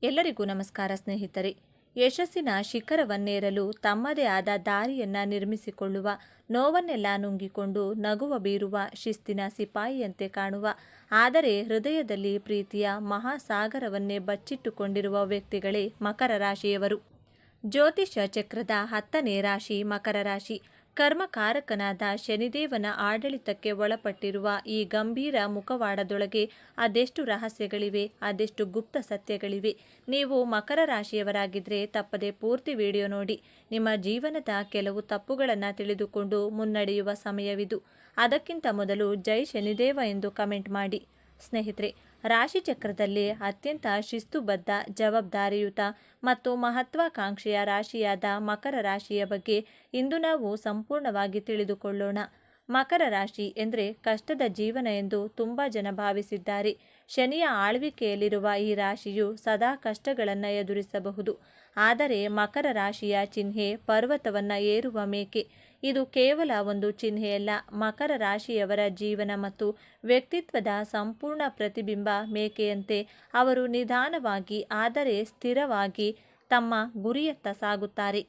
ಎಲ್ಲರಿಗೂ ನಮಸ್ಕಾರ ಸ್ನೇಹಿತರೆ. ಯಶಸ್ಸಿನ ಶಿಖರವನ್ನೇರಲು ತಮ್ಮದೇ ಆದ ದಾರಿಯನ್ನ ನಿರ್ಮಿಸಿಕೊಳ್ಳುವ, ನೋವನ್ನೆಲ್ಲ ನುಂಗಿಕೊಂಡು ನಗುವ ಬೀರುವ, ಶಿಸ್ತಿನ ಸಿಪಾಯಿಯಂತೆ ಕಾಣುವ, ಆದರೆ ಹೃದಯದಲ್ಲಿ ಪ್ರೀತಿಯ ಮಹಾಸಾಗರವನ್ನೇ ಬಚ್ಚಿಟ್ಟುಕೊಂಡಿರುವ ವ್ಯಕ್ತಿಗಳೇ ಮಕರ ರಾಶಿಯವರು. ಜ್ಯೋತಿಷ್ಯ ಚಕ್ರದ 10ನೇ ರಾಶಿ ಮಕರ ರಾಶಿ. ಕರ್ಮಕಾರಕನಾದ ಶನಿದೇವನ ಆಡಳಿತಕ್ಕೆ ಒಳಪಟ್ಟಿರುವ ಈ ಗಂಭೀರ ಮುಖವಾಡದೊಳಗೆ ಅದೆಷ್ಟು ರಹಸ್ಯಗಳಿವೆ, ಅದೆಷ್ಟು ಗುಪ್ತ ಸತ್ಯಗಳಿವೆ. ನೀವು ಮಕರ ರಾಶಿಯವರಾಗಿದ್ದರೆ ತಪ್ಪದೆ ಪೂರ್ತಿ ವಿಡಿಯೋ ನೋಡಿ. ನಿಮ್ಮ ಜೀವನದ ಕೆಲವು ತಪ್ಪುಗಳನ್ನು ತಿಳಿದುಕೊಂಡು ಮುನ್ನಡೆಯುವ ಸಮಯವಿದು. ಅದಕ್ಕಿಂತ ಮೊದಲು ಜೈ ಶನಿದೇವ ಎಂದು ಕಮೆಂಟ್ ಮಾಡಿ. ಸ್ನೇಹಿತರೆ, ರಾಶಿಚಕ್ರದಲ್ಲಿ ಅತ್ಯಂತ ಶಿಸ್ತುಬದ್ಧ, ಜವಾಬ್ದಾರಿಯುತ ಮತ್ತು ಮಹತ್ವಾಕಾಂಕ್ಷೆಯ ರಾಶಿಯಾದ ಮಕರ ರಾಶಿಯ ಬಗ್ಗೆ ಇಂದು ನಾವು ಸಂಪೂರ್ಣವಾಗಿ ತಿಳಿದುಕೊಳ್ಳೋಣ. ಮಕರ ರಾಶಿ ಎಂದರೆ ಕಷ್ಟದ ಜೀವನ ಎಂದು ತುಂಬ ಜನ ಭಾವಿಸಿದ್ದಾರೆ. ಶನಿಯ ಆಳ್ವಿಕೆಯಲ್ಲಿರುವ ಈ ರಾಶಿಯು ಸದಾ ಕಷ್ಟಗಳನ್ನು ಎದುರಿಸಬಹುದು. ಆದರೆ ಮಕರ ರಾಶಿಯ ಚಿಹ್ನೆ ಪರ್ವತವನ್ನು ಏರುವ ಮೇಕೆ. ಇದು ಕೇವಲ ಒಂದು ಚಿಹ್ನೆಯಲ್ಲ, ಮಕರ ರಾಶಿಯವರ ಜೀವನ ಮತ್ತು ವ್ಯಕ್ತಿತ್ವದ ಸಂಪೂರ್ಣ ಪ್ರತಿಬಿಂಬ. ಮೇಕೆಯಂತೆ ಅವರು ನಿಧಾನವಾಗಿ ಆದರೆ ಸ್ಥಿರವಾಗಿ ತಮ್ಮ ಗುರಿಯತ್ತ ಸಾಗುತ್ತಾರೆ.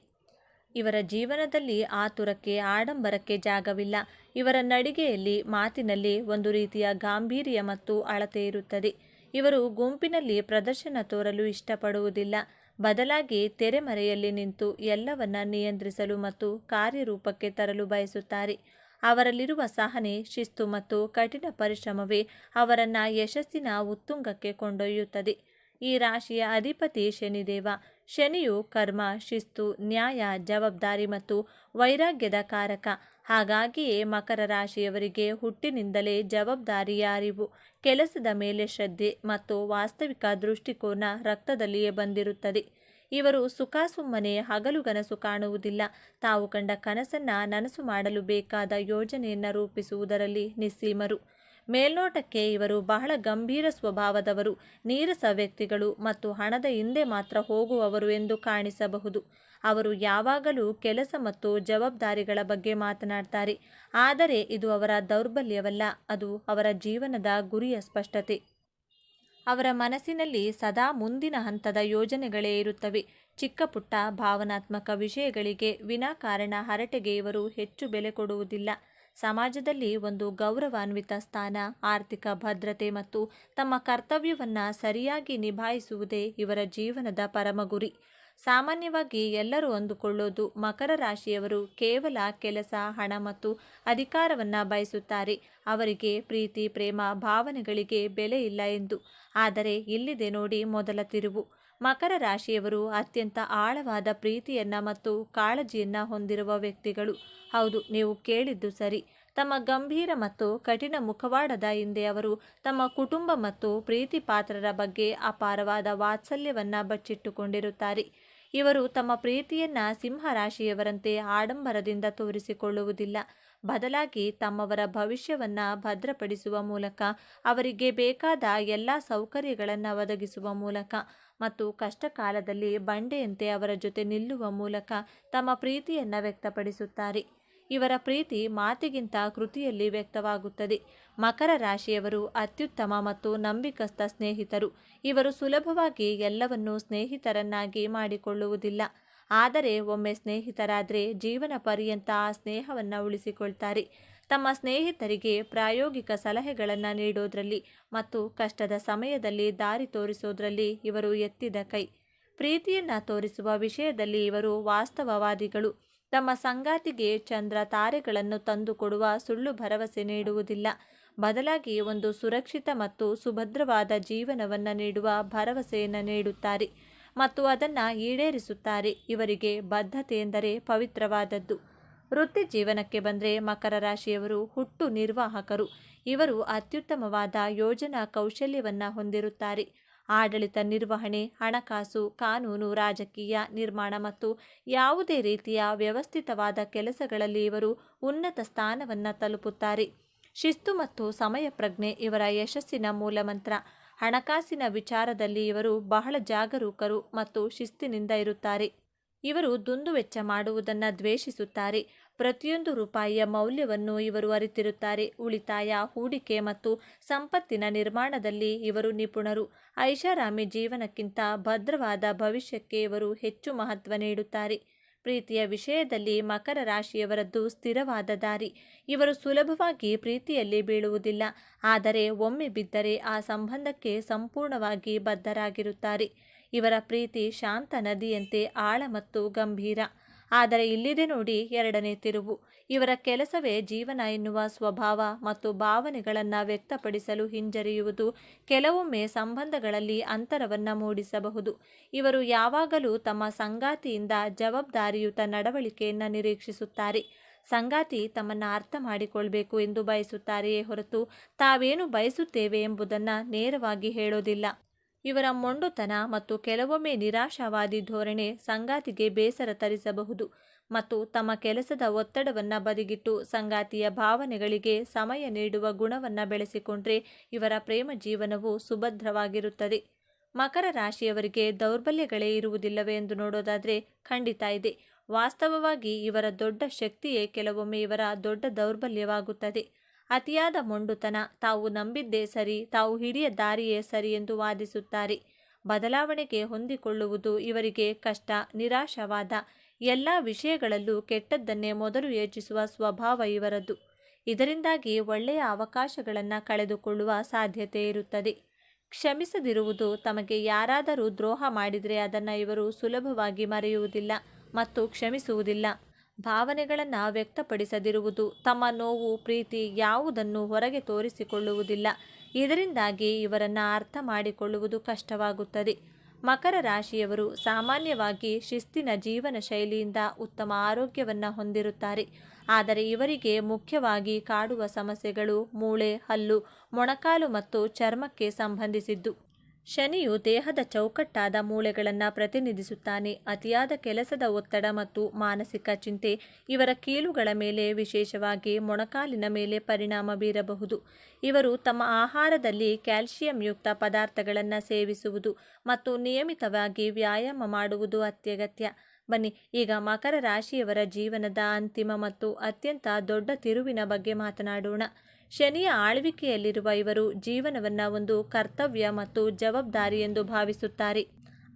ಇವರ ಜೀವನದಲ್ಲಿ ಆತುರಕ್ಕೆ, ಆಡಂಬರಕ್ಕೆ ಜಾಗವಿಲ್ಲ. ಇವರ ನಡಿಗೆಯಲ್ಲಿ, ಮಾತಿನಲ್ಲಿ ಒಂದು ರೀತಿಯ ಗಾಂಭೀರ್ಯ ಮತ್ತು ಅಳತೆ ಇರುತ್ತದೆ. ಇವರು ಗುಂಪಿನಲ್ಲಿ ಪ್ರದರ್ಶನ ತೋರಲು ಇಷ್ಟಪಡುವುದಿಲ್ಲ. ಬದಲಾಗಿ ತೆರೆಮರೆಯಲ್ಲಿ ನಿಂತು ಎಲ್ಲವನ್ನ ನಿಯಂತ್ರಿಸಲು ಮತ್ತು ಕಾರ್ಯರೂಪಕ್ಕೆ ತರಲು ಬಯಸುತ್ತಾರೆ. ಅವರಲ್ಲಿರುವ ಸಹನೆ, ಶಿಸ್ತು ಮತ್ತು ಕಠಿಣ ಪರಿಶ್ರಮವೇ ಅವರನ್ನು ಯಶಸ್ಸಿನ ಉತ್ತುಂಗಕ್ಕೆ ಕೊಂಡೊಯ್ಯುತ್ತದೆ. ಈ ರಾಶಿಯ ಅಧಿಪತಿ ಶನಿದೇವ. ಶನಿಯು ಕರ್ಮ, ಶಿಸ್ತು, ನ್ಯಾಯ, ಜವಾಬ್ದಾರಿ ಮತ್ತು ವೈರಾಗ್ಯದ ಕಾರಕ. ಹಾಗಾಗಿಯೇ ಮಕರ ರಾಶಿಯವರಿಗೆ ಹುಟ್ಟಿನಿಂದಲೇ ಜವಾಬ್ದಾರಿಯ ಅರಿವು, ಕೆಲಸದ ಮೇಲೆ ಶ್ರದ್ಧೆ ಮತ್ತು ವಾಸ್ತವಿಕ ದೃಷ್ಟಿಕೋನ ರಕ್ತದಲ್ಲಿಯೇ ಬಂದಿರುತ್ತದೆ. ಇವರು ಸುಮ್ಮನೆ ಹಗಲುಗನಸು ಕಾಣುವುದಿಲ್ಲ. ತಾವು ಕಂಡ ಕನಸನ್ನು ನನಸು ಮಾಡಲು ಬೇಕಾದ ಯೋಜನೆಯನ್ನು ರೂಪಿಸುವುದರಲ್ಲಿ ನಿಸ್ಸೀಮರು. ಮೇಲ್ನೋಟಕ್ಕೆ ಇವರು ಬಹಳ ಗಂಭೀರ ಸ್ವಭಾವದವರು, ನೀರಸ ವ್ಯಕ್ತಿಗಳು ಮತ್ತು ಹಣದ ಹಿಂದೆ ಮಾತ್ರ ಹೋಗುವವರು ಎಂದು ಕಾಣಿಸಬಹುದು. ಅವರು ಯಾವಾಗಲೂ ಕೆಲಸ ಮತ್ತು ಜವಾಬ್ದಾರಿಗಳ ಬಗ್ಗೆ ಮಾತನಾಡ್ತಾರೆ. ಆದರೆ ಇದು ಅವರ ದೌರ್ಬಲ್ಯವಲ್ಲ, ಅದು ಅವರ ಜೀವನದ ಗುರಿಯ ಸ್ಪಷ್ಟತೆ. ಅವರ ಮನಸ್ಸಿನಲ್ಲಿ ಸದಾ ಮುಂದಿನ ಹಂತದ ಯೋಜನೆಗಳೇ ಇರುತ್ತವೆ. ಚಿಕ್ಕ ಪುಟ್ಟ ಭಾವನಾತ್ಮಕ ವಿಷಯಗಳಿಗೆ, ವಿನಾಕಾರಣ ಹರಟೆಗೆ ಇವರು ಹೆಚ್ಚು ಬೆಲೆ ಕೊಡುವುದಿಲ್ಲ. ಸಮಾಜದಲ್ಲಿ ಒಂದು ಗೌರವಾನ್ವಿತ ಸ್ಥಾನ, ಆರ್ಥಿಕ ಭದ್ರತೆ ಮತ್ತು ತಮ್ಮ ಕರ್ತವ್ಯವನ್ನು ಸರಿಯಾಗಿ ನಿಭಾಯಿಸುವುದೇ ಇವರ ಜೀವನದ ಪರಮ ಗುರಿ. ಸಾಮಾನ್ಯವಾಗಿ ಎಲ್ಲರೂ ಅಂದುಕೊಳ್ಳೋದು ಮಕರ ರಾಶಿಯವರು ಕೇವಲ ಕೆಲಸ, ಹಣ ಮತ್ತು ಅಧಿಕಾರವನ್ನು ಬಯಸುತ್ತಾರೆ. ಅವರಿಗೆ ಪ್ರೀತಿ, ಪ್ರೇಮ, ಭಾವನೆಗಳಿಗೆ ಬೆಲೆ ಇಲ್ಲ ಎಂದು. ಆದರೆ ಇಲ್ಲಿದೆ ನೋಡಿ ಮೊದಲ ತಿರುವು. ಮಕರ ರಾಶಿಯವರು ಅತ್ಯಂತ ಆಳವಾದ ಪ್ರೀತಿಯನ್ನ ಮತ್ತು ಕಾಳಜಿಯನ್ನ ಹೊಂದಿರುವ ವ್ಯಕ್ತಿಗಳು. ಹೌದು, ನೀವು ಕೇಳಿದ್ದು ಸರಿ. ತಮ್ಮ ಗಂಭೀರ ಮತ್ತು ಕಠಿಣ ಮುಖವಾಡದ ಹಿಂದೆ ಅವರು ತಮ್ಮ ಕುಟುಂಬ ಮತ್ತು ಪ್ರೀತಿ ಪಾತ್ರರ ಬಗ್ಗೆ ಅಪಾರವಾದ ವಾತ್ಸಲ್ಯವನ್ನ ಬಚ್ಚಿಟ್ಟುಕೊಂಡಿರುತ್ತಾರೆ. ಇವರು ತಮ್ಮ ಪ್ರೀತಿಯನ್ನ ಸಿಂಹರಾಶಿಯವರಂತೆ ಆಡಂಬರದಿಂದ ತೋರಿಸಿಕೊಳ್ಳುವುದಿಲ್ಲ. ಬದಲಾಗಿ ತಮ್ಮವರ ಭವಿಷ್ಯವನ್ನ ಭದ್ರಪಡಿಸುವ ಮೂಲಕ, ಅವರಿಗೆ ಬೇಕಾದ ಎಲ್ಲ ಸೌಕರ್ಯಗಳನ್ನು ಒದಗಿಸುವ ಮೂಲಕ ಮತ್ತು ಕಷ್ಟಕಾಲದಲ್ಲಿ ಬಂಡೆಯಂತೆ ಅವರ ಜೊತೆ ನಿಲ್ಲುವ ಮೂಲಕ ತಮ್ಮ ಪ್ರೀತಿಯನ್ನು ವ್ಯಕ್ತಪಡಿಸುತ್ತಾರೆ. ಇವರ ಪ್ರೀತಿ ಮಾತಿಗಿಂತ ಕೃತಿಯಲ್ಲಿ ವ್ಯಕ್ತವಾಗುತ್ತದೆ. ಮಕರ ರಾಶಿಯವರು ಅತ್ಯುತ್ತಮ ಮತ್ತು ನಂಬಿಕಸ್ಥ ಸ್ನೇಹಿತರು. ಇವರು ಸುಲಭವಾಗಿ ಎಲ್ಲವನ್ನೂ ಸ್ನೇಹಿತರನ್ನಾಗಿ ಮಾಡಿಕೊಳ್ಳುವುದಿಲ್ಲ. ಆದರೆ ಒಮ್ಮೆ ಸ್ನೇಹಿತರಾದರೆ ಜೀವನ ಪರ್ಯಂತ ಆ ಸ್ನೇಹವನ್ನು ಉಳಿಸಿಕೊಳ್ತಾರೆ. ತಮ್ಮ ಸ್ನೇಹಿತರಿಗೆ ಪ್ರಾಯೋಗಿಕ ಸಲಹೆಗಳನ್ನು ನೀಡೋದ್ರಲ್ಲಿ ಮತ್ತು ಕಷ್ಟದ ಸಮಯದಲ್ಲಿ ದಾರಿ ತೋರಿಸೋದ್ರಲ್ಲಿ ಇವರು ಎತ್ತಿದ ಕೈ. ಪ್ರೀತಿಯನ್ನು ತೋರಿಸುವ ವಿಷಯದಲ್ಲಿ ಇವರು ವಾಸ್ತವವಾದಿಗಳು. ತಮ್ಮ ಸಂಗಾತಿಗೆ ಚಂದ್ರ ತಾರೆಗಳನ್ನು ತಂದುಕೊಡುವ ಸುಳ್ಳು ಭರವಸೆ ನೀಡುವುದಿಲ್ಲ. ಬದಲಾಗಿ ಒಂದು ಸುರಕ್ಷಿತ ಮತ್ತು ಸುಭದ್ರವಾದ ಜೀವನವನ್ನು ನೀಡುವ ಭರವಸೆಯನ್ನು ನೀಡುತ್ತಾರೆ ಮತ್ತು ಅದನ್ನು ಈಡೇರಿಸುತ್ತಾರೆ. ಇವರಿಗೆ ಬದ್ಧತೆ ಎಂದರೆ ಪವಿತ್ರವಾದದ್ದು. ವೃತ್ತಿ ಜೀವನಕ್ಕೆ ಬಂದರೆ ಮಕರ ರಾಶಿಯವರು ಹುಟ್ಟು ನಿರ್ವಾಹಕರು. ಇವರು ಅತ್ಯುತ್ತಮವಾದ ಯೋಜನಾ ಕೌಶಲ್ಯವನ್ನು ಹೊಂದಿರುತ್ತಾರೆ. ಆಡಳಿತ ನಿರ್ವಹಣೆ, ಹಣಕಾಸು, ಕಾನೂನು, ರಾಜಕೀಯ, ನಿರ್ಮಾಣ ಮತ್ತು ಯಾವುದೇ ರೀತಿಯ ವ್ಯವಸ್ಥಿತವಾದ ಕೆಲಸಗಳಲ್ಲಿ ಇವರು ಉನ್ನತ ಸ್ಥಾನವನ್ನು ತಲುಪುತ್ತಾರೆ. ಶಿಸ್ತು ಮತ್ತು ಸಮಯ ಪ್ರಜ್ಞೆ ಇವರ ಯಶಸ್ಸಿನ ಮೂಲಮಂತ್ರ. ಹಣಕಾಸಿನ ವಿಚಾರದಲ್ಲಿ ಇವರು ಬಹಳ ಜಾಗರೂಕರು ಮತ್ತು ಶಿಸ್ತಿನಿಂದ ಇರುತ್ತಾರೆ. ಇವರು ದುಂದುವೆಚ್ಚ ಮಾಡುವುದನ್ನು ದ್ವೇಷಿಸುತ್ತಾರೆ. ಪ್ರತಿಯೊಂದು ರೂಪಾಯಿಯ ಮೌಲ್ಯವನ್ನು ಇವರು ಅರಿತಿರುತ್ತಾರೆ. ಉಳಿತಾಯ, ಹೂಡಿಕೆ ಮತ್ತು ಸಂಪತ್ತಿನ ನಿರ್ಮಾಣದಲ್ಲಿ ಇವರು ನಿಪುಣರು. ಐಷಾರಾಮಿ ಜೀವನಕ್ಕಿಂತ ಭದ್ರವಾದ ಭವಿಷ್ಯಕ್ಕೆ ಇವರು ಹೆಚ್ಚು ಮಹತ್ವ ನೀಡುತ್ತಾರೆ. ಪ್ರೀತಿಯ ವಿಷಯದಲ್ಲಿ ಮಕರ ರಾಶಿಯವರದ್ದು ಸ್ಥಿರವಾದ ದಾರಿ. ಇವರು ಸುಲಭವಾಗಿ ಪ್ರೀತಿಯಲ್ಲಿ ಬೀಳುವುದಿಲ್ಲ, ಆದರೆ ಒಮ್ಮೆ ಬಿದ್ದರೆ ಆ ಸಂಬಂಧಕ್ಕೆ ಸಂಪೂರ್ಣವಾಗಿ ಬದ್ಧರಾಗಿರುತ್ತಾರೆ. ಇವರ ಪ್ರೀತಿ ಶಾಂತ ನದಿಯಂತೆ ಆಳ ಮತ್ತು ಗಂಭೀರ. ಆದರೆ ಇಲ್ಲಿದೆ ನೋಡಿ ಎರಡನೇ ತಿರುವು. ಇವರ ಕೆಲಸವೇ ಜೀವನ ಎನ್ನುವ ಸ್ವಭಾವ ಮತ್ತು ಭಾವನೆಗಳನ್ನು ವ್ಯಕ್ತಪಡಿಸಲು ಹಿಂಜರಿಯುವುದು ಕೆಲವೊಮ್ಮೆ ಸಂಬಂಧಗಳಲ್ಲಿ ಅಂತರವನ್ನು ಮೂಡಿಸಬಹುದು. ಇವರು ಯಾವಾಗಲೂ ತಮ್ಮ ಸಂಗಾತಿಯಿಂದ ಜವಾಬ್ದಾರಿಯುತ ನಡವಳಿಕೆಯನ್ನು ನಿರೀಕ್ಷಿಸುತ್ತಾರೆ. ಸಂಗಾತಿ ತಮ್ಮನ್ನು ಅರ್ಥ ಮಾಡಿಕೊಳ್ಬೇಕು ಎಂದು ಬಯಸುತ್ತಾರೆಯೇ ಹೊರತು ತಾವೇನು ಬಯಸುತ್ತೇವೆ ಎಂಬುದನ್ನು ನೇರವಾಗಿ ಹೇಳೋದಿಲ್ಲ. ಇವರ ಮೊಂಡುತನ ಮತ್ತು ಕೆಲವೊಮ್ಮೆ ನಿರಾಶಾವಾದಿ ಧೋರಣೆ ಸಂಗಾತಿಗೆ ಬೇಸರ ತರಿಸಬಹುದು ಮತ್ತು ತಮ್ಮ ಕೆಲಸದ ಒತ್ತಡವನ್ನು ಬದಿಗಿಟ್ಟು ಸಂಗಾತಿಯ ಭಾವನೆಗಳಿಗೆ ಸಮಯ ನೀಡುವ ಗುಣವನ್ನು ಬೆಳೆಸಿಕೊಂಡ್ರೆ ಇವರ ಪ್ರೇಮ ಜೀವನವು ಸುಭದ್ರವಾಗಿರುತ್ತದೆ. ಮಕರ ರಾಶಿಯವರಿಗೆ ದೌರ್ಬಲ್ಯಗಳೇ ಇರುವುದಿಲ್ಲವೇ ಎಂದು ನೋಡೋದಾದರೆ ಖಂಡಿತ ಇದೆ. ವಾಸ್ತವವಾಗಿ ಇವರ ದೊಡ್ಡ ಶಕ್ತಿಯೇ ಕೆಲವೊಮ್ಮೆ ಇವರ ದೊಡ್ಡ ದೌರ್ಬಲ್ಯವಾಗುತ್ತದೆ. ಅತಿಯಾದ ಮೊಂಡುತನ, ತಾವು ನಂಬಿದ್ದೇ ಸರಿ, ತಾವು ಹಿಡಿಯ ದಾರಿಯೇ ಸರಿ ಎಂದು ವಾದಿಸುತ್ತಾರೆ. ಬದಲಾವಣೆಗೆ ಹೊಂದಿಕೊಳ್ಳುವುದು ಇವರಿಗೆ ಕಷ್ಟ. ನಿರಾಶಾವಾದ, ಎಲ್ಲ ವಿಷಯಗಳಲ್ಲೂ ಕೆಟ್ಟದ್ದನ್ನೇ ಮೊದಲು ಯೋಚಿಸುವ ಸ್ವಭಾವ ಇವರದ್ದು. ಇದರಿಂದಾಗಿ ಒಳ್ಳೆಯ ಅವಕಾಶಗಳನ್ನು ಕಳೆದುಕೊಳ್ಳುವ ಸಾಧ್ಯತೆ ಇರುತ್ತದೆ. ಕ್ಷಮಿಸದಿರುವುದು, ತಮಗೆ ಯಾರಾದರೂ ದ್ರೋಹ ಮಾಡಿದರೆ ಅದನ್ನು ಇವರು ಸುಲಭವಾಗಿ ಮರೆಯುವುದಿಲ್ಲ ಮತ್ತು ಕ್ಷಮಿಸುವುದಿಲ್ಲ. ಭಾವನೆಗಳನ್ನು ವ್ಯಕ್ತಪಡಿಸದಿರುವುದು, ತಮ್ಮ ನೋವು, ಪ್ರೀತಿ ಯಾವುದನ್ನು ಹೊರಗೆ ತೋರಿಸಿಕೊಳ್ಳುವುದಿಲ್ಲ. ಇದರಿಂದಾಗಿ ಇವರನ್ನು ಅರ್ಥ ಮಾಡಿಕೊಳ್ಳುವುದು ಕಷ್ಟವಾಗುತ್ತದೆ. ಮಕರ ರಾಶಿಯವರು ಸಾಮಾನ್ಯವಾಗಿ ಶಿಸ್ತಿನ ಜೀವನ ಶೈಲಿಯಿಂದ ಉತ್ತಮ ಆರೋಗ್ಯವನ್ನು ಹೊಂದಿರುತ್ತಾರೆ. ಆದರೆ ಇವರಿಗೆ ಮುಖ್ಯವಾಗಿ ಕಾಡುವ ಸಮಸ್ಯೆಗಳು ಮೂಳೆ, ಹಲ್ಲು, ಮೊಣಕಾಲು ಮತ್ತು ಚರ್ಮಕ್ಕೆ ಸಂಬಂಧಿಸಿದ್ದು. ಶನಿಯು ದೇಹದ ಚೌಕಟ್ಟಾದ ಮೂಳೆಗಳನ್ನು ಪ್ರತಿನಿಧಿಸುತ್ತಾನೆ. ಅತಿಯಾದ ಕೆಲಸದ ಒತ್ತಡ ಮತ್ತು ಮಾನಸಿಕ ಚಿಂತೆ ಇವರ ಕೀಲುಗಳ ಮೇಲೆ, ವಿಶೇಷವಾಗಿ ಮೊಣಕಾಲಿನ ಮೇಲೆ ಪರಿಣಾಮ ಬೀರಬಹುದು. ಇವರು ತಮ್ಮ ಆಹಾರದಲ್ಲಿ ಕ್ಯಾಲ್ಸಿಯಂಯುಕ್ತ ಪದಾರ್ಥಗಳನ್ನು ಸೇವಿಸುವುದು ಮತ್ತು ನಿಯಮಿತವಾಗಿ ವ್ಯಾಯಾಮ ಮಾಡುವುದು ಅತ್ಯಗತ್ಯ. ಬನ್ನಿ ಈಗ ಮಕರ ರಾಶಿಯವರ ಜೀವನದ ಅಂತಿಮ ಮತ್ತು ಅತ್ಯಂತ ದೊಡ್ಡ ತಿರುವಿನ ಬಗ್ಗೆ ಮಾತನಾಡೋಣ. ಶನಿಯ ಆಳ್ವಿಕೆಯಲ್ಲಿರುವ ಇವರು ಜೀವನವನ್ನು ಒಂದು ಕರ್ತವ್ಯ ಮತ್ತು ಜವಾಬ್ದಾರಿ ಎಂದು ಭಾವಿಸುತ್ತಾರೆ.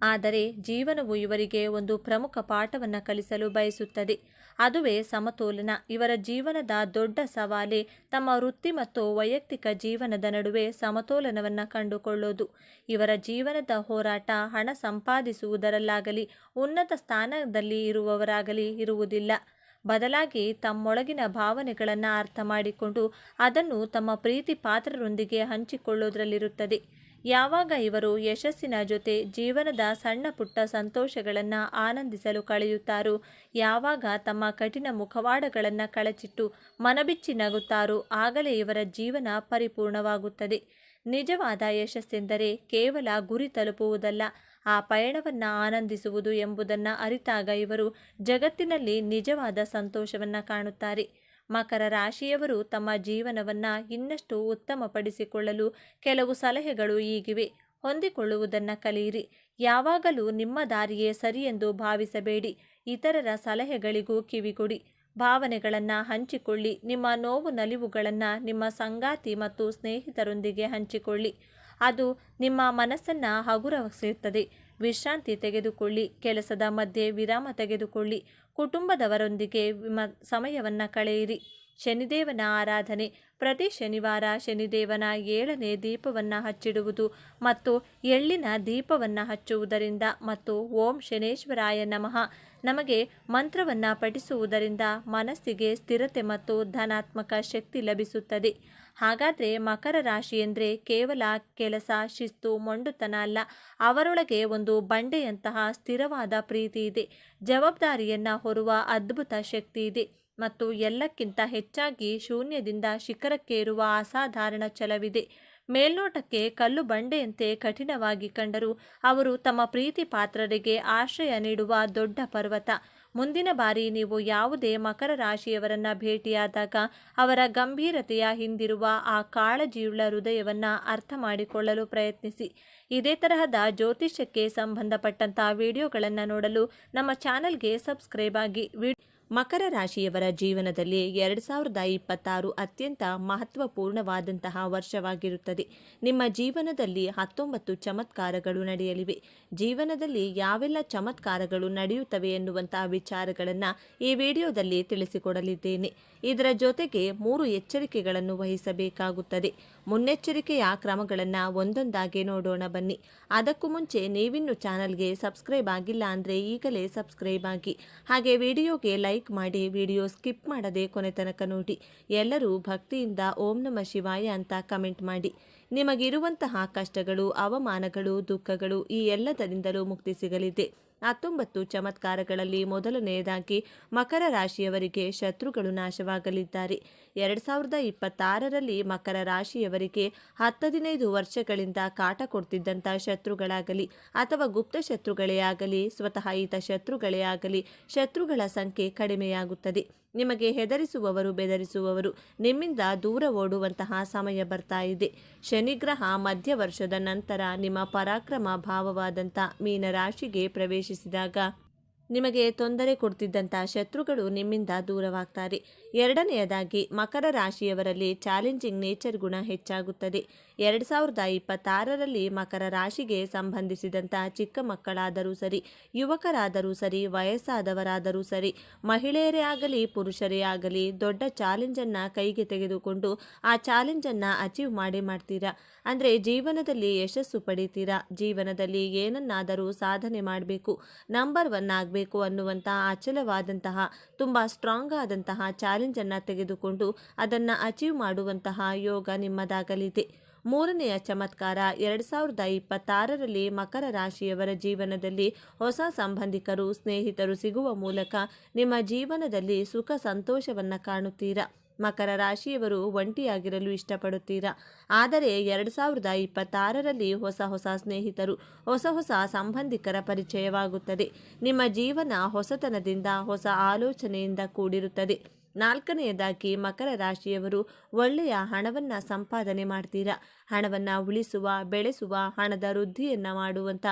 ಆದರೆ ಜೀವನವು ಇವರಿಗೆ ಒಂದು ಪ್ರಮುಖ ಪಾಠವನ್ನು ಕಲಿಸಲು ಬಯಸುತ್ತದೆ. ಅದುವೇ ಸಮತೋಲನ. ಇವರ ಜೀವನದ ದೊಡ್ಡ ಸವಾಲೇ ತಮ್ಮ ವೃತ್ತಿ ಮತ್ತು ವೈಯಕ್ತಿಕ ಜೀವನದ ನಡುವೆ ಸಮತೋಲನವನ್ನು ಕಂಡುಕೊಳ್ಳೋದು. ಇವರ ಜೀವನದ ಹೋರಾಟ ಹಣ ಸಂಪಾದಿಸುವುದರಲ್ಲಾಗಲಿ ಉನ್ನತ ಸ್ಥಾನದಲ್ಲಿ ಇರುವವರಾಗಲಿ ಇರುವುದಿಲ್ಲ. ಬದಲಾಗಿ ತಮ್ಮೊಳಗಿನ ಭಾವನೆಗಳನ್ನು ಅರ್ಥ ಮಾಡಿಕೊಂಡು ಅದನ್ನು ತಮ್ಮ ಪ್ರೀತಿ ಪಾತ್ರರೊಂದಿಗೆ ಹಂಚಿಕೊಳ್ಳೋದ್ರಲ್ಲಿರುತ್ತದೆ. ಯಾವಾಗ ಇವರು ಯಶಸ್ಸಿನ ಜೊತೆ ಜೀವನದ ಸಣ್ಣ ಪುಟ್ಟ ಸಂತೋಷಗಳನ್ನು ಆನಂದಿಸಲು ಕಳೆಯುತ್ತಾರೋ, ಯಾವಾಗ ತಮ್ಮ ಕಠಿಣ ಮುಖವಾಡಗಳನ್ನು ಕಳಚಿಟ್ಟು ಮನಬಿಚ್ಚಿ ನಗುತ್ತಾರೋ, ಆಗಲೇ ಇವರ ಜೀವನ ಪರಿಪೂರ್ಣವಾಗುತ್ತದೆ. ನಿಜವಾದ ಯಶಸ್ಸೆಂದರೆ ಕೇವಲ ಗುರಿ ತಲುಪುವುದಲ್ಲ, ಆ ಪಯಣವನ್ನು ಆನಂದಿಸುವುದು ಎಂಬುದನ್ನು ಅರಿತಾಗ ಇವರು ಜಗತ್ತಿನಲ್ಲಿ ನಿಜವಾದ ಸಂತೋಷವನ್ನು ಕಾಣುತ್ತಾರೆ. ಮಕರ ರಾಶಿಯವರು ತಮ್ಮ ಜೀವನವನ್ನು ಇನ್ನಷ್ಟು ಉತ್ತಮಪಡಿಸಿಕೊಳ್ಳಲು ಕೆಲವು ಸಲಹೆಗಳು ಹೀಗಿವೆ. ಹೊಂದಿಕೊಳ್ಳುವುದನ್ನು ಕಲಿಯಿರಿ. ಯಾವಾಗಲೂ ನಿಮ್ಮ ದಾರಿಯೇ ಸರಿ ಎಂದು ಭಾವಿಸಬೇಡಿ. ಇತರರ ಸಲಹೆಗಳಿಗೂ ಕಿವಿಗೊಡಿ. ಭಾವನೆಗಳನ್ನು ಹಂಚಿಕೊಳ್ಳಿ. ನಿಮ್ಮ ನೋವು ನಲಿವುಗಳನ್ನು ನಿಮ್ಮ ಸಂಗಾತಿ ಮತ್ತು ಸ್ನೇಹಿತರೊಂದಿಗೆ ಹಂಚಿಕೊಳ್ಳಿ. ಅದು ನಿಮ್ಮ ಮನಸ್ಸನ್ನು ಹಗುರಗೊಳಿಸುತ್ತದೆ. ವಿಶ್ರಾಂತಿ ತೆಗೆದುಕೊಳ್ಳಿ. ಕೆಲಸದ ಮಧ್ಯೆ ವಿರಾಮ ತೆಗೆದುಕೊಳ್ಳಿ. ಕುಟುಂಬದವರೊಂದಿಗೆ ಸಮಯವನ್ನು ಕಳೆಯಿರಿ. ಶನಿದೇವನ ಆರಾಧನೆ. ಪ್ರತಿ ಶನಿವಾರ ಶನಿದೇವನ 7ನೇ ದೀಪವನ್ನು ಹಚ್ಚಿಡುವುದು ಮತ್ತು ಎಳ್ಳಿನ ದೀಪವನ್ನು ಹಚ್ಚುವುದರಿಂದ ಮತ್ತು ಓಂ ಶನೇಶ್ವರಾಯ ನಮಃ ನಮಗೆ ಮಂತ್ರವನ್ನು ಪಠಿಸುವುದರಿಂದ ಮನಸ್ಸಿಗೆ ಸ್ಥಿರತೆ ಮತ್ತು ಧನಾತ್ಮಕ ಶಕ್ತಿ ಲಭಿಸುತ್ತದೆ. ಹಾಗಾದರೆ ಮಕರ ರಾಶಿ ಎಂದರೆ ಕೇವಲ ಕೆಲಸ, ಶಿಸ್ತು, ಮೊಂಡುತನ ಅಲ್ಲ. ಅವರೊಳಗೆ ಒಂದು ಬಂಡೆಯಂತಹ ಸ್ಥಿರವಾದ ಪ್ರೀತಿ ಇದೆ. ಜವಾಬ್ದಾರಿಯನ್ನು ಹೊರುವ ಅದ್ಭುತ ಶಕ್ತಿ ಇದೆ ಮತ್ತು ಎಲ್ಲಕ್ಕಿಂತ ಹೆಚ್ಚಾಗಿ ಶೂನ್ಯದಿಂದ ಶಿಖರಕ್ಕೇರುವ ಅಸಾಧಾರಣ ಛಲವಿದೆ. ಮೇಲ್ನೋಟಕ್ಕೆ ಕಲ್ಲು ಬಂಡೆಯಂತೆ ಕಠಿಣವಾಗಿ ಕಂಡರೂ ಅವರು ತಮ್ಮ ಪ್ರೀತಿ ಪಾತ್ರರಿಗೆ ಆಶ್ರಯ ನೀಡುವ ದೊಡ್ಡ ಪರ್ವತ. ಮುಂದಿನ ಬಾರಿ ನೀವು ಯಾವುದೇ ಮಕರ ರಾಶಿಯವರನ್ನು ಭೇಟಿಯಾದಾಗ ಅವರ ಗಂಭೀರತೆಯ ಹಿಂದಿರುವ ಆ ಕಾಳಜಿಯುಳ್ಳ ಹೃದಯವನ್ನು ಅರ್ಥ ಮಾಡಿಕೊಳ್ಳಲು ಪ್ರಯತ್ನಿಸಿ. ಇದೇ ತರಹದ ಜ್ಯೋತಿಷ್ಯಕ್ಕೆ ಸಂಬಂಧಪಟ್ಟಂಥ ವಿಡಿಯೋಗಳನ್ನು ನೋಡಲು ನಮ್ಮ ಚಾನಲ್ಗೆ ಸಬ್ಸ್ಕ್ರೈಬ್ ಆಗಿ. ಮಕರ ರಾಶಿಯವರ ಜೀವನದಲ್ಲಿ 2026 ಅತ್ಯಂತ ಮಹತ್ವಪೂರ್ಣವಾದಂತಹ ವರ್ಷವಾಗಿರುತ್ತದೆ. ನಿಮ್ಮ ಜೀವನದಲ್ಲಿ 19 ಚಮತ್ಕಾರಗಳು ನಡೆಯಲಿವೆ. ಜೀವನದಲ್ಲಿ ಯಾವೆಲ್ಲ ಚಮತ್ಕಾರಗಳು ನಡೆಯುತ್ತವೆ ಎನ್ನುವಂತಹ ವಿಚಾರಗಳನ್ನು ಈ ವಿಡಿಯೋದಲ್ಲಿ ತಿಳಿಸಿಕೊಡಲಿದ್ದೇನೆ. ಇದರ ಜೊತೆಗೆ 3 ಎಚ್ಚರಿಕೆಗಳನ್ನು ವಹಿಸಬೇಕಾಗುತ್ತದೆ. ಮುನ್ನೆಚ್ಚರಿಕೆಯ ಕ್ರಮಗಳನ್ನು ಒಂದೊಂದಾಗಿ ನೋಡೋಣ ಬನ್ನಿ. ಅದಕ್ಕೂ ಮುಂಚೆ ನೀವಿನ್ನು ಚಾನಲ್ಗೆ ಸಬ್ಸ್ಕ್ರೈಬ್ ಆಗಿಲ್ಲ ಅಂದರೆ ಈಗಲೇ ಸಬ್ಸ್ಕ್ರೈಬ್ ಆಗಿ, ಹಾಗೆ ವಿಡಿಯೋಗೆ ಲೈಕ್ ಮಾಡಿ, ವಿಡಿಯೋ ಸ್ಕಿಪ್ ಮಾಡದೆ ಕೊನೆ ತನಕ ನೋಡಿ. ಎಲ್ಲರೂ ಭಕ್ತಿಯಿಂದ ಓಂ ನಮಃ ಶಿವಾಯ ಅಂತ ಕಮೆಂಟ್ ಮಾಡಿ. ನಿಮಗಿರುವಂತಹ ಕಷ್ಟಗಳು, ಅವಮಾನಗಳು, ದುಃಖಗಳು ಈ ಎಲ್ಲದರಿಂದಲೂ ಮುಕ್ತಿ ಸಿಗಲಿದೆ. 19 ಚಮತ್ಕಾರಗಳಲ್ಲಿ ಮೊದಲನೆಯದಾಗಿ ಮಕರ ರಾಶಿಯವರಿಗೆ ಶತ್ರುಗಳು ನಾಶವಾಗಲಿದ್ದಾರೆ. 2026ರಲ್ಲಿ ಮಕರ ರಾಶಿಯವರಿಗೆ 10-15 ವರ್ಷಗಳಿಂದ ಕಾಟ ಕೊಡ್ತಿದ್ದಂಥ ಶತ್ರುಗಳಾಗಲಿ ಅಥವಾ ಗುಪ್ತ ಶತ್ರುಗಳೇ ಆಗಲಿ, ಸ್ವತಃ ಈತ ಶತ್ರುಗಳೇ ಆಗಲಿ, ಶತ್ರುಗಳ ಸಂಖ್ಯೆ ಕಡಿಮೆಯಾಗುತ್ತದೆ. ನಿಮಗೆ ಹೆದರಿಸುವವರು, ಬೆದರಿಸುವವರು ನಿಮ್ಮಿಂದ ದೂರ ಓಡುವಂತಹ ಸಮಯ ಬರ್ತಾ ಇದೆ. ಶನಿಗ್ರಹ ಮಧ್ಯ ವರ್ಷದ ನಂತರ ನಿಮ್ಮ ಪರಾಕ್ರಮ ಭಾವವಾದಂಥ ಮೀನರಾಶಿಗೆ ಪ್ರವೇಶಿಸಿದಾಗ ನಿಮಗೆ ತೊಂದರೆ ಕೊಡ್ತಿದ್ದಂಥ ಶತ್ರುಗಳು ನಿಮ್ಮಿಂದ ದೂರವಾಗ್ತಾರೆ. ಎರಡನೆಯದಾಗಿ ಮಕರ ರಾಶಿಯವರಲ್ಲಿ ಚಾಲೆಂಜಿಂಗ್ ನೇಚರ್ ಗುಣ ಹೆಚ್ಚಾಗುತ್ತದೆ. 2026ರಲ್ಲಿ ಮಕರ ರಾಶಿಗೆ ಸಂಬಂಧಿಸಿದಂಥ ಚಿಕ್ಕ ಮಕ್ಕಳಾದರೂ ಸರಿ, ಯುವಕರಾದರೂ ಸರಿ, ವಯಸ್ಸಾದವರಾದರೂ ಸರಿ, ಮಹಿಳೆಯರೇ ಆಗಲಿ ಪುರುಷರೇ ಆಗಲಿ, ದೊಡ್ಡ ಚಾಲೆಂಜನ್ನು ಕೈಗೆ ತೆಗೆದುಕೊಂಡು ಆ ಚಾಲೆಂಜನ್ನು ಅಚೀವ್ ಮಾಡ್ತೀರಾ. ಅಂದರೆ ಜೀವನದಲ್ಲಿ ಯಶಸ್ಸು ಪಡಿತೀರಾ. ಜೀವನದಲ್ಲಿ ಏನನ್ನಾದರೂ ಸಾಧನೆ ಮಾಡಬೇಕು, ನಂಬರ್ 1 ಆಗಬೇಕು ಅನ್ನುವಂತಹ ಅಚಲವಾದಂತಹ ತುಂಬ ಸ್ಟ್ರಾಂಗ್ ಆದಂತಹ ಚಾಲೆಂಜನ್ನು ತೆಗೆದುಕೊಂಡು ಅದನ್ನು ಅಚೀವ್ ಮಾಡುವಂತಹ ಯೋಗ ನಿಮ್ಮದಾಗಲಿದೆ. ಮೂರನೆಯ ಚಮತ್ಕಾರ, 2026ರಲ್ಲಿ ಮಕರ ರಾಶಿಯವರ ಜೀವನದಲ್ಲಿ ಹೊಸ ಸಂಬಂಧಿಕರು, ಸ್ನೇಹಿತರು ಸಿಗುವ ಮೂಲಕ ನಿಮ್ಮ ಜೀವನದಲ್ಲಿ ಸುಖ ಸಂತೋಷವನ್ನು ಕಾಣುತ್ತೀರಾ. ಮಕರ ರಾಶಿಯವರು ಒಂಟಿಯಾಗಿರಲು ಇಷ್ಟಪಡುತ್ತೀರಾ. ಆದರೆ 2026ರಲ್ಲಿ ಹೊಸ ಸ್ನೇಹಿತರು, ಹೊಸ ಸಂಬಂಧಿಕರ ಪರಿಚಯವಾಗುತ್ತದೆ. ನಿಮ್ಮ ಜೀವನ ಹೊಸತನದಿಂದ, ಹೊಸ ಆಲೋಚನೆಯಿಂದ ಕೂಡಿರುತ್ತದೆ. ನಾಲ್ಕನೆಯದಾಗಿ ಮಕರ ರಾಶಿಯವರು ಒಳ್ಳೆಯ ಹಣವನ್ನು ಸಂಪಾದನೆ ಮಾಡ್ತೀರಾ. ಹಣವನ್ನು ಉಳಿಸುವ, ಬೆಳೆಸುವ, ಹಣದ ವೃದ್ಧಿಯನ್ನು ಮಾಡುವಂಥ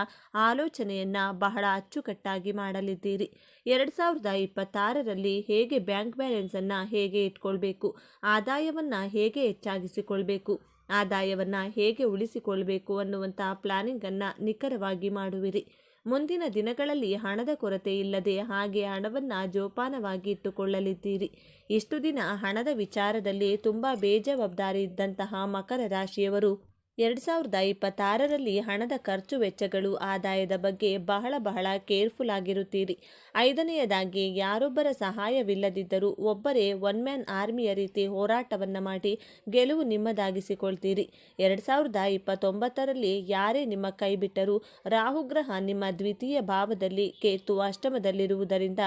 ಆಲೋಚನೆಯನ್ನು ಬಹಳ ಅಚ್ಚುಕಟ್ಟಾಗಿ ಮಾಡಲಿದ್ದೀರಿ. 2026ರಲ್ಲಿ ಹೇಗೆ ಬ್ಯಾಂಕ್ ಬ್ಯಾಲೆನ್ಸನ್ನು ಹೇಗೆ ಇಟ್ಕೊಳ್ಬೇಕು, ಆದಾಯವನ್ನು ಹೇಗೆ ಹೆಚ್ಚಾಗಿಸಿಕೊಳ್ಬೇಕು, ಆದಾಯವನ್ನು ಹೇಗೆ ಉಳಿಸಿಕೊಳ್ಬೇಕು ಅನ್ನುವಂಥ ಪ್ಲಾನಿಂಗನ್ನು ನಿಖರವಾಗಿ ಮಾಡುವಿರಿ. ಮುಂದಿನ ದಿನಗಳಲ್ಲಿ ಹಣದ ಕೊರತೆ ಇಲ್ಲದೆ ಹಾಗೆ ಹಣವನ್ನು ಜೋಪಾನವಾಗಿ ಇಟ್ಟುಕೊಳ್ಳಲಿದ್ದೀರಿ. ಇಷ್ಟು ದಿನ ಹಣದ ವಿಚಾರದಲ್ಲಿ ತುಂಬ ಬೇಜವಾಬ್ದಾರಿ ಇದ್ದಂತಹ ಮಕರ ರಾಶಿಯವರು 2026ರಲ್ಲಿ ಹಣದ ಖರ್ಚು ವೆಚ್ಚಗಳು, ಆದಾಯದ ಬಗ್ಗೆ ಬಹಳ ಕೇರ್ಫುಲ್ ಆಗಿರುತ್ತೀರಿ. ಐದನೆಯದಾಗಿ ಯಾರೊಬ್ಬರ ಸಹಾಯವಿಲ್ಲದಿದ್ದರೂ ಒಬ್ಬರೇ ಒನ್ ಮ್ಯಾನ್ ಆರ್ಮಿಯ ರೀತಿ ಹೋರಾಟವನ್ನು ಮಾಡಿ ಗೆಲುವು ನಿಮ್ಮದಾಗಿಸಿಕೊಳ್ತೀರಿ. 2029ರಲ್ಲಿ ಯಾರೇ ನಿಮ್ಮ ಕೈ ಬಿಟ್ಟರೂ ರಾಹುಗ್ರಹ ನಿಮ್ಮ ದ್ವಿತೀಯ ಭಾವದಲ್ಲಿ, ಕೇತು ಅಷ್ಟಮದಲ್ಲಿರುವುದರಿಂದ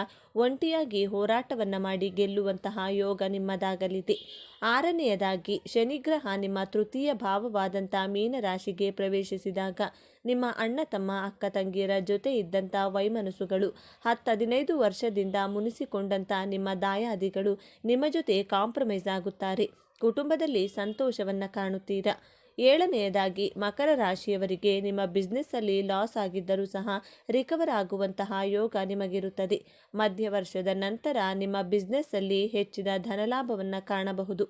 ಒಂಟಿಯಾಗಿ ಹೋರಾಟವನ್ನು ಮಾಡಿ ಗೆಲ್ಲುವಂತಹ ಯೋಗ ನಿಮ್ಮದಾಗಲಿದೆ. ಆರನೆಯದಾಗಿ ಶನಿಗ್ರಹ ನಿಮ್ಮ ತೃತೀಯ ಭಾವವಾದಂಥ ಮೀನರಾಶಿಗೆ ಪ್ರವೇಶಿಸಿದಾಗ ನಿಮ್ಮ ಅಣ್ಣ ತಮ್ಮ, ಅಕ್ಕ ತಂಗಿಯರ ಜೊತೆ ಇದ್ದಂಥ ವೈಮನಸ್ಸುಗಳು, 10-15 ವರ್ಷದಿಂದ ಮುನಿಸಿಕೊಂಡಂಥ ನಿಮ್ಮ ದಾಯಾದಿಗಳು ನಿಮ್ಮ ಜೊತೆ ಕಾಂಪ್ರಮೈಸ್ ಆಗುತ್ತಾರೆ. ಕುಟುಂಬದಲ್ಲಿ ಸಂತೋಷವನ್ನು ಕಾಣುತ್ತೀರಾ. ಏಳನೆಯದಾಗಿ ಮಕರ ರಾಶಿಯವರಿಗೆ ನಿಮ್ಮ ಬಿಸ್ನೆಸ್ಸಲ್ಲಿ ಲಾಸ್ ಆಗಿದ್ದರೂ ಸಹ ರಿಕವರ್ ಆಗುವಂತಹ ಯೋಗ ನಿಮಗಿರುತ್ತದೆ. ಮಧ್ಯ ವರ್ಷದ ನಂತರ ನಿಮ್ಮ ಬಿಸ್ನೆಸ್ಸಲ್ಲಿ ಹೆಚ್ಚಿನ ಧನಲಾಭವನ್ನು ಕಾಣಬಹುದು.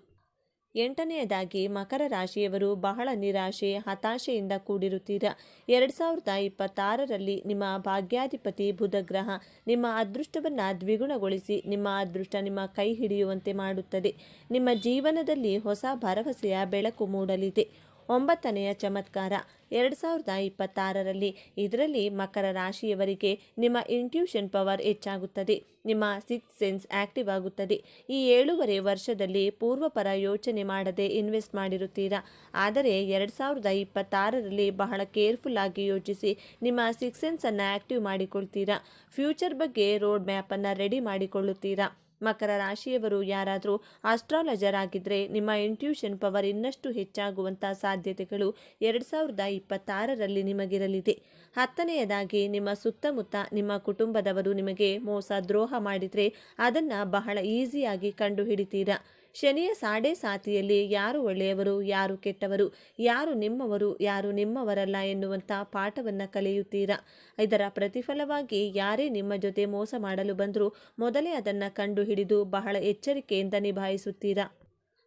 ಎಂಟನೆಯದಾಗಿ ಮಕರ ರಾಶಿಯವರು ಬಹಳ ನಿರಾಶೆ, ಹತಾಶೆಯಿಂದ ಕೂಡಿರುತ್ತೀರಾ. 2026ರಲ್ಲಿ ನಿಮ್ಮ ಭಾಗ್ಯಾಧಿಪತಿ ಬುಧಗ್ರಹ ನಿಮ್ಮ ಅದೃಷ್ಟವನ್ನು ದ್ವಿಗುಣಗೊಳಿಸಿ ನಿಮ್ಮ ಅದೃಷ್ಟ ನಿಮ್ಮ ಕೈ ಹಿಡಿಯುವಂತೆ ಮಾಡುತ್ತದೆ. ನಿಮ್ಮ ಜೀವನದಲ್ಲಿ ಹೊಸ ಭರವಸೆಯ ಬೆಳಕು ಮೂಡಲಿದೆ. 9ನೆಯ ಚಮತ್ಕಾರ, 2026ರಲ್ಲಿ ಇದರಲ್ಲಿ ಮಕರ ರಾಶಿಯವರಿಗೆ ನಿಮ್ಮ ಇಂಟ್ಯೂಷನ್ ಪವರ್ ಹೆಚ್ಚಾಗುತ್ತದೆ. ನಿಮ್ಮ ಸಿಕ್ಸ್ ಸೆನ್ಸ್ ಆಕ್ಟಿವ್ ಆಗುತ್ತದೆ. ಈ 7.5 ವರ್ಷದಲ್ಲಿ ಪೂರ್ವಪರ ಯೋಚನೆ ಮಾಡದೆ ಇನ್ವೆಸ್ಟ್ ಮಾಡಿರುತ್ತೀರಾ. ಆದರೆ 2026ರಲ್ಲಿ ಬಹಳ ಕೇರ್ಫುಲ್ ಆಗಿ ಯೋಚಿಸಿ ನಿಮ್ಮ ಸಿಕ್ಸ್ ಸೆನ್ಸನ್ನು ಆಕ್ಟಿವ್ ಮಾಡಿಕೊಳ್ತೀರಾ. ಫ್ಯೂಚರ್ ಬಗ್ಗೆ ರೋಡ್ ಮ್ಯಾಪನ್ನು ರೆಡಿ ಮಾಡಿಕೊಳ್ಳುತ್ತೀರಾ. ಮಕರ ರಾಶಿಯವರು ಯಾರಾದರೂ ಆಸ್ಟ್ರಾಲಜರ್ ಆಗಿದ್ದರೆ ನಿಮ್ಮ ಇಂಟ್ಯೂಷನ್ ಪವರ್ ಇನ್ನಷ್ಟು ಹೆಚ್ಚಾಗುವಂಥ ಸಾಧ್ಯತೆಗಳು 2026ರಲ್ಲಿ ನಿಮಗಿರಲಿದೆ. 10ನೆಯದಾಗಿ ನಿಮ್ಮ ಸುತ್ತಮುತ್ತ ನಿಮ್ಮ ಕುಟುಂಬದವರು ನಿಮಗೆ ಮೋಸ ದ್ರೋಹ ಮಾಡಿದರೆ ಅದನ್ನು ಬಹಳ ಈಸಿಯಾಗಿ ಕಂಡುಹಿಡಿತೀರಾ. ಶನಿಯ ಸಾಡೆ ಸಾತಿಯಲ್ಲಿ ಯಾರು ಒಳ್ಳೆಯವರು, ಯಾರು ಕೆಟ್ಟವರು, ಯಾರು ನಿಮ್ಮವರು, ಯಾರು ನಿಮ್ಮವರಲ್ಲ ಎನ್ನುವಂಥ ಪಾಠವನ್ನು ಕಲಿಯುತ್ತೀರಾ. ಇದರ ಪ್ರತಿಫಲವಾಗಿ ಯಾರೇ ನಿಮ್ಮ ಜೊತೆ ಮೋಸ ಮಾಡಲು ಬಂದರೂ ಮೊದಲೇ ಅದನ್ನು ಕಂಡುಹಿಡಿದು ಬಹಳ ಎಚ್ಚರಿಕೆಯಿಂದ ನಿಭಾಯಿಸುತ್ತೀರಾ.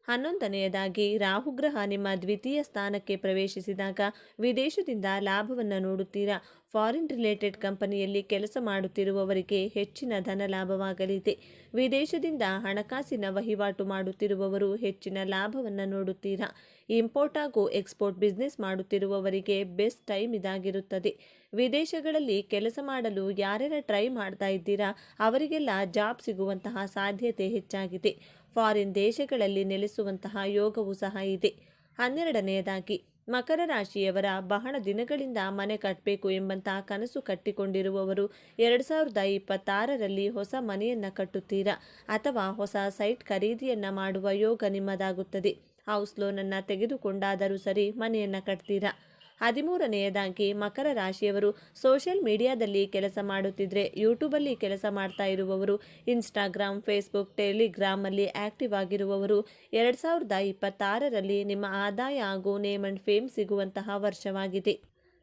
11ನೇದಾಗಿ ರಾಹುಗ್ರಹ ನಿಮ್ಮ ದ್ವಿತೀಯ ಸ್ಥಾನಕ್ಕೆ ಪ್ರವೇಶಿಸಿದಾಗ ವಿದೇಶದಿಂದ ಲಾಭವನ್ನು ನೋಡುತ್ತೀರಾ. ಫಾರಿನ್ ರಿಲೇಟೆಡ್ ಕಂಪನಿಯಲ್ಲಿ ಕೆಲಸ ಮಾಡುತ್ತಿರುವವರಿಗೆ ಹೆಚ್ಚಿನ ಧನ ಲಾಭವಾಗಲಿದೆ. ವಿದೇಶದಿಂದ ಹಣಕಾಸಿನ ವಹಿವಾಟು ಮಾಡುತ್ತಿರುವವರು ಹೆಚ್ಚಿನ ಲಾಭವನ್ನು ನೋಡುತ್ತೀರಾ. ಇಂಪೋರ್ಟ್ ಹಾಗೂ ಎಕ್ಸ್ಪೋರ್ಟ್ ಬಿಸ್ನೆಸ್ ಮಾಡುತ್ತಿರುವವರಿಗೆ ಬೆಸ್ಟ್ ಟೈಮ್ ಇದಾಗಿರುತ್ತದೆ. ವಿದೇಶಗಳಲ್ಲಿ ಕೆಲಸ ಮಾಡಲು ಯಾರ್ಯಾರ ಟ್ರೈ ಮಾಡ್ತಾ ಇದ್ದೀರಾ ಅವರಿಗೆಲ್ಲ ಜಾಬ್ ಸಿಗುವಂತಹ ಸಾಧ್ಯತೆ ಹೆಚ್ಚಾಗಿದೆ. ಫಾರಿನ್ ದೇಶಗಳಲ್ಲಿ ನೆಲೆಸುವಂತಹ ಯೋಗವೂ ಸಹ ಇದೆ. 12ನೇದಾಗಿ ಮಕರ ರಾಶಿಯವರ ಬಹಳ ದಿನಗಳಿಂದ ಮನೆ ಕಟ್ಟಬೇಕು ಎಂಬಂತಹ ಕನಸು ಕಟ್ಟಿಕೊಂಡಿರುವವರು 2026ರಲ್ಲಿ ಹೊಸ ಮನೆಯನ್ನು ಕಟ್ಟುತ್ತೀರಾ ಅಥವಾ ಹೊಸ ಸೈಟ್ ಖರೀದಿಯನ್ನು ಮಾಡುವ ಯೋಗ ನಿಮ್ಮದಾಗುತ್ತದೆ. ಹೌಸ್ ಲೋನನ್ನು ತೆಗೆದುಕೊಂಡಾದರೂ ಸರಿ ಮನೆಯನ್ನು ಕಟ್ತೀರಾ. 13ನೇದಾಗಿ ಮಕರ ರಾಶಿಯವರು ಸೋಷಿಯಲ್ ಮೀಡಿಯಾದಲ್ಲಿ ಕೆಲಸ ಮಾಡುತ್ತಿದ್ದರೆ, ಯೂಟ್ಯೂಬಲ್ಲಿ ಕೆಲಸ ಮಾಡ್ತಾ ಇರುವವರು, ಇನ್ಸ್ಟಾಗ್ರಾಮ್, ಫೇಸ್ಬುಕ್, ಟೆಲಿಗ್ರಾಮಲ್ಲಿ ಆ್ಯಕ್ಟಿವ್ ಆಗಿರುವವರು 2026ರಲ್ಲಿ ನಿಮ್ಮ ಆದಾಯ ಹಾಗೂ ನೇಮ್ ಅಂಡ್ ಫೇಮ್ ಸಿಗುವಂತಹ ವರ್ಷವಾಗಿದೆ.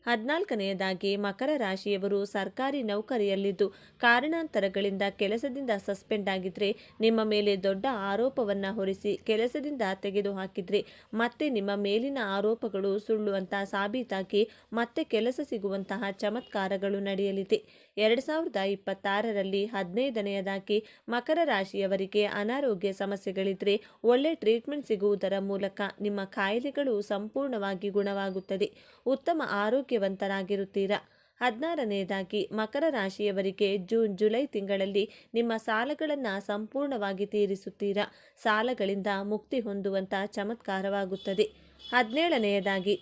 14ನೇದಾಗಿ ಮಕರ ರಾಶಿಯವರು ಸರ್ಕಾರಿ ನೌಕರಿಯಲ್ಲಿದ್ದು ಕಾರಣಾಂತರಗಳಿಂದ ಕೆಲಸದಿಂದ ಸಸ್ಪೆಂಡ್ ಆಗಿದ್ರೆ, ನಿಮ್ಮ ಮೇಲೆ ದೊಡ್ಡ ಆರೋಪವನ್ನು ಹೊರಿಸಿ ಕೆಲಸದಿಂದ ತೆಗೆದುಹಾಕಿದ್ರೆ, ಮತ್ತೆ ನಿಮ್ಮ ಮೇಲಿನ ಆರೋಪಗಳು ಸುಳ್ಳು ಅಂತ ಸಾಬೀತಾಗಿ ಮತ್ತೆ ಕೆಲಸ ಸಿಗುವಂತಹ ಚಮತ್ಕಾರಗಳು ನಡೆಯಲಿದೆ. 2026ರಲ್ಲಿ 15ನೇದಾಗಿ ಮಕರ ರಾಶಿಯವರಿಗೆ ಅನಾರೋಗ್ಯ ಸಮಸ್ಯೆಗಳಿದ್ರೆ ಒಳ್ಳೆ ಟ್ರೀಟ್ಮೆಂಟ್ ಸಿಗುವುದರ ಮೂಲಕ ನಿಮ್ಮ ಕಾಯಿಲೆಗಳು ಸಂಪೂರ್ಣವಾಗಿ ಗುಣವಾಗುತ್ತದೆ. ಉತ್ತಮ ಆರೋಗ್ಯವಂತರಾಗಿರುತ್ತೀರಾ. 16ನೇದಾಗಿ ಮಕರ ರಾಶಿಯವರಿಗೆ ಜೂನ್ ಜುಲೈ ತಿಂಗಳಲ್ಲಿ ನಿಮ್ಮ ಸಾಲಗಳನ್ನು ಸಂಪೂರ್ಣವಾಗಿ ತೀರಿಸುತ್ತೀರಾ. ಸಾಲಗಳಿಂದ ಮುಕ್ತಿ ಹೊಂದುವಂಥ ಚಮತ್ಕಾರವಾಗುತ್ತದೆ. 17ನೇದಾಗಿ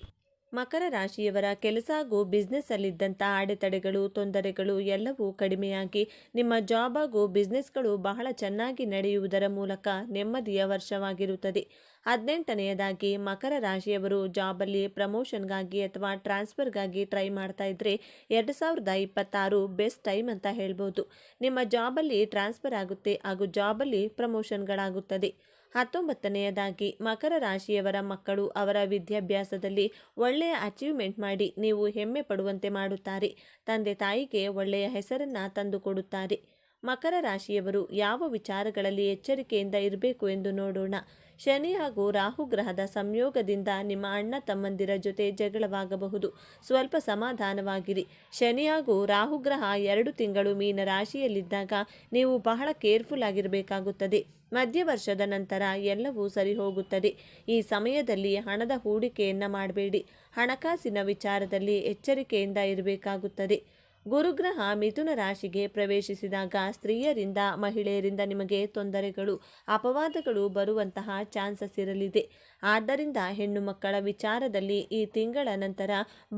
ಮಕರ ರಾಶಿಯವರ ಕೆಲಸ ಹಾಗೂ ಬಿಸ್ನೆಸ್ಸಲ್ಲಿದ್ದಂಥ ಅಡೆತಡೆಗಳು, ತೊಂದರೆಗಳು ಎಲ್ಲವೂ ಕಡಿಮೆಯಾಗಿ ನಿಮ್ಮ ಜಾಬ್ ಹಾಗೂ ಬಿಸ್ನೆಸ್ಗಳು ಬಹಳ ಚೆನ್ನಾಗಿ ನಡೆಯುವುದರ ಮೂಲಕ ನೆಮ್ಮದಿಯ ವರ್ಷವಾಗಿರುತ್ತದೆ. 18ನೇದಾಗಿ ಮಕರ ರಾಶಿಯವರು ಜಾಬಲ್ಲಿ ಪ್ರಮೋಷನ್ಗಾಗಿ ಅಥವಾ ಟ್ರಾನ್ಸ್ಫರ್ಗಾಗಿ ಟ್ರೈ ಮಾಡ್ತಾ ಇದ್ದರೆ 2026 ಬೆಸ್ಟ್ ಟೈಮ್ ಅಂತ ಹೇಳ್ಬೋದು. ನಿಮ್ಮ ಜಾಬಲ್ಲಿ ಟ್ರಾನ್ಸ್ಫರ್ ಆಗುತ್ತೆ ಹಾಗೂ ಜಾಬಲ್ಲಿ ಪ್ರಮೋಷನ್ಗಳಾಗುತ್ತದೆ. 19ನೇದಾಗಿ ಮಕರ ರಾಶಿಯವರ ಮಕ್ಕಳು ಅವರ ವಿದ್ಯಾಭ್ಯಾಸದಲ್ಲಿ ಒಳ್ಳೆಯ ಅಚೀವ್ಮೆಂಟ್ ಮಾಡಿ ನೀವು ಹೆಮ್ಮೆ ಪಡುವಂತೆ ಮಾಡುತ್ತಾರೆ. ತಂದೆ ತಾಯಿಗೆ ಒಳ್ಳೆಯ ಹೆಸರನ್ನು ತಂದುಕೊಡುತ್ತಾರೆ. ಮಕರ ರಾಶಿಯವರು ಯಾವ ವಿಚಾರಗಳಲ್ಲಿ ಎಚ್ಚರಿಕೆಯಿಂದ ಇರಬೇಕು ಎಂದು ನೋಡೋಣ. ಶನಿ ಹಾಗೂ ರಾಹು ಗ್ರಹದ ಸಂಯೋಗದಿಂದ ನಿಮ್ಮ ಅಣ್ಣ ತಮ್ಮಂದಿರ ಜೊತೆ ಜಗಳವಾಗಬಹುದು. ಸ್ವಲ್ಪ ಸಮಾಧಾನವಾಗಿರಿ. ಶನಿ ಹಾಗೂ ರಾಹು ಗ್ರಹ 2 ತಿಂಗಳು ಮೀನ ರಾಶಿಯಲ್ಲಿದ್ದಾಗ ನೀವು ಬಹಳ ಕೇರ್ಫುಲ್ ಆಗಿರಬೇಕಾಗುತ್ತದೆ. ಮಧ್ಯ ವರ್ಷದ ನಂತರ ಎಲ್ಲವೂ ಸರಿ ಹೋಗುತ್ತದೆ. ಈ ಸಮಯದಲ್ಲಿ ಹಣದ ಹೂಡಿಕೆಯನ್ನು ಮಾಡಬೇಡಿ. ಹಣಕಾಸಿನ ವಿಚಾರದಲ್ಲಿ ಎಚ್ಚರಿಕೆಯಿಂದ ಇರಬೇಕಾಗುತ್ತದೆ. ಗುರುಗ್ರಹ ಮಿಥುನ ರಾಶಿಗೆ ಪ್ರವೇಶಿಸಿದಾಗ ಸ್ತ್ರೀಯರಿಂದ, ಮಹಿಳೆಯರಿಂದ ನಿಮಗೆ ತೊಂದರೆಗಳು, ಅಪವಾದಗಳು ಬರುವಂತಹ ಚಾನ್ಸಸ್ ಇರಲಿದೆ. ಆದ್ದರಿಂದ ಹೆಣ್ಣು ಮಕ್ಕಳ ವಿಚಾರದಲ್ಲಿ ಈ ತಿಂಗಳ ನಂತರ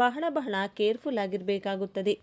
ಬಹಳ ಕೇರ್ಫುಲ್ ಆಗಿರಬೇಕಾಗುತ್ತದೆ.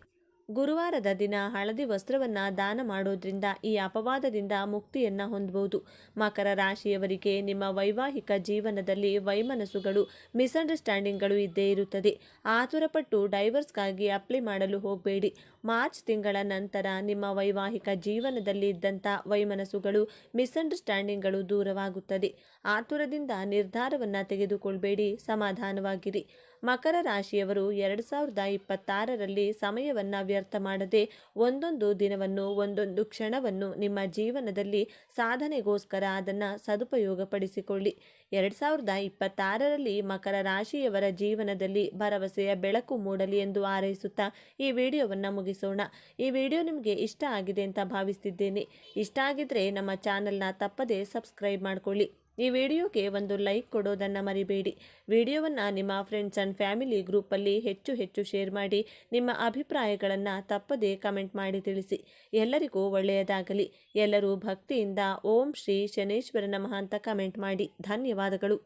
ಗುರುವಾರದ ದಿನ ಹಳದಿ ವಸ್ತ್ರವನ್ನು ದಾನ ಮಾಡೋದ್ರಿಂದ ಈ ಅಪವಾದದಿಂದ ಮುಕ್ತಿಯನ್ನು ಹೊಂದಬಹುದು. ಮಕರ ರಾಶಿಯವರಿಗೆ ನಿಮ್ಮ ವೈವಾಹಿಕ ಜೀವನದಲ್ಲಿ ವೈಮನಸ್ಸುಗಳು, ಮಿಸ್ಅಂಡರ್ಸ್ಟ್ಯಾಂಡಿಂಗ್ಗಳು ಇದ್ದೇ ಇರುತ್ತದೆ. ಆತುರಪಟ್ಟು ಡೈವರ್ಸ್ಗಾಗಿ ಅಪ್ಲೈ ಮಾಡಲು ಹೋಗಬೇಡಿ. ಮಾರ್ಚ್ ತಿಂಗಳ ನಂತರ ನಿಮ್ಮ ವೈವಾಹಿಕ ಜೀವನದಲ್ಲಿ ಇದ್ದಂಥ ವೈಮನಸ್ಸುಗಳು, ಮಿಸ್ಅಂಡರ್ಸ್ಟ್ಯಾಂಡಿಂಗ್ಗಳು ದೂರವಾಗುತ್ತದೆ. ಆತುರದಿಂದ ನಿರ್ಧಾರವನ್ನು ತೆಗೆದುಕೊಳ್ಬೇಡಿ, ಸಮಾಧಾನವಾಗಿರಿ. ಮಕರ ರಾಶಿಯವರು 2026ರಲ್ಲಿ ಸಮಯವನ್ನು ವ್ಯರ್ಥ ಮಾಡದೆ ಒಂದೊಂದು ದಿನವನ್ನು, ಒಂದೊಂದು ಕ್ಷಣವನ್ನು ನಿಮ್ಮ ಜೀವನದಲ್ಲಿ ಸಾಧನೆಗೋಸ್ಕರ ಅದನ್ನು ಸದುಪಯೋಗಪಡಿಸಿಕೊಳ್ಳಿ. 2026ರಲ್ಲಿ ಮಕರ ರಾಶಿಯವರ ಜೀವನದಲ್ಲಿ ಭರವಸೆಯ ಬೆಳಕು ಮೂಡಲಿ ಎಂದು ಹಾರೈಸುತ್ತಾ ಈ ವಿಡಿಯೋವನ್ನು ಮುಗಿಸೋಣ. ಈ ವಿಡಿಯೋ ನಿಮಗೆ ಇಷ್ಟ ಆಗಿದೆ ಅಂತ ಭಾವಿಸ್ತಿದ್ದೇನೆ. ಇಷ್ಟ ಆಗಿದ್ರೆ ನಮ್ಮ ಚಾನಲ್ನ ತಪ್ಪದೇ ಸಬ್ಸ್ಕ್ರೈಬ್ ಮಾಡಿಕೊಳ್ಳಿ. ಈ ವಿಡಿಯೋಗೆ ಒಂದು ಲೈಕ್ ಕೊಡೋದನ್ನು ಮರಿಬೇಡಿ. ವಿಡಿಯೋವನ್ನು ನಿಮ್ಮ ಫ್ರೆಂಡ್ಸ್ ಆ್ಯಂಡ್ ಫ್ಯಾಮಿಲಿ ಗ್ರೂಪಲ್ಲಿ ಹೆಚ್ಚು ಶೇರ್ ಮಾಡಿ. ನಿಮ್ಮ ಅಭಿಪ್ರಾಯಗಳನ್ನು ತಪ್ಪದೇ ಕಮೆಂಟ್ ಮಾಡಿ ತಿಳಿಸಿ. ಎಲ್ಲರಿಗೂ ಒಳ್ಳೆಯದಾಗಲಿ. ಎಲ್ಲರೂ ಭಕ್ತಿಯಿಂದ ಓಂ ಶ್ರೀ ಶನೇಶ್ವರ ನಮಃ ಅಂತ ಕಮೆಂಟ್ ಮಾಡಿ. ಧನ್ಯವಾದಗಳು.